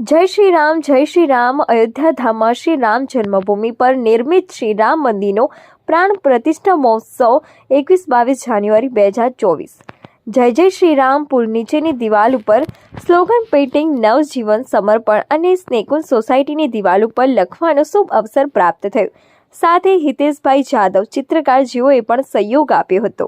જય શ્રી રામ। અયોધ્યા ધામમાં શ્રી રામ જન્મભૂમિ પર નિર્મિત શ્રી રામ મંદિરનો પ્રાણ પ્રતિષ્ઠા મહોત્સવ 21-22 જાન્યુઆરી 2024। જય શ્રી રામ પુલ નીચેની દિવાલ ઉપર સ્લોગન પેઇન્ટિંગ નવજીવન સમર્પણ અને સ્નેકુંજ સોસાયટીની દિવાલ ઉપર લખવાનો શુભ અવસર પ્રાપ્ત થયો। સાથે હિતેશભાઈ જાદવ ચિત્રકાર જેઓએ પણ સહયોગ આપ્યો હતો।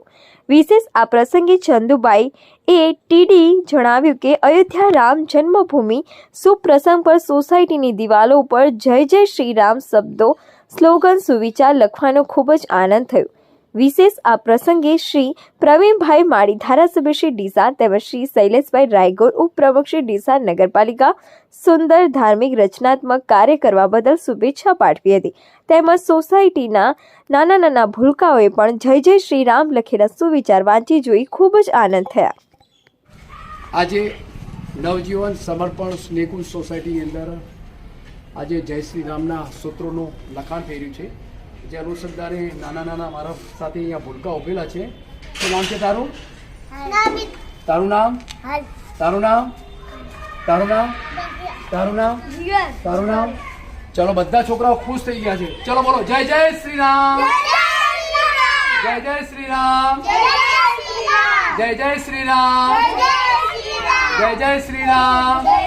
વિશેષ આ પ્રસંગે ચંદુભાઈ ટીડી જણાવ્યું કે અયોધ્યા રામ જન્મભૂમિ શુભ પ્રસંગ પર સોસાયટીની દિવાલો ઉપર જય શ્રી રામ શબ્દો સ્લોગન સુવિચાર લખવાનો ખૂબ જ આનંદ થયો। વિશેષ આ પ્રસંગે શ્રી પ્રવીણભાઈ માળી ધારાસભ્ય શ્રી ડીસા તેમજ શ્રી શૈલેષભાઈ રાયગોર ઉપપ્રમુખ શ્રી ડીસા નગરપાલિકા સુંદર ધાર્મિક રચનાત્મક કાર્ય કરવા બદલ શુભેચ્છા પાઠવી હતી। તેમજ સોસાયટીના નાના ભૂલકાઓએ પણ જય શ્રી રામ લખેલા સુવિચાર વાંચી જોઈ ખૂબ જ આનંદ થયા। આજે નવજીવન સમર્પણ સ્નેકુંજ સોસાયટીની અંદર આજે જય શ્રી રામના સૂત્રોનું લખાણ થઈ રહ્યું છે। જે અનુસંધાને નાના મારા સાથે અહીંયા ભૂલકા ઉભેલા છે। શું નામ છે તારું? તારું નામ? તારું નામ? તારું નામ? તારું નામ? તારું નામ? ચલો બધા છોકરાઓ ખુશ થઈ ગયા છે। ચલો બોલો જય શ્રી રામ, જય શ્રી રામ, જય શ્રી રામ, જય શ્રી રામ।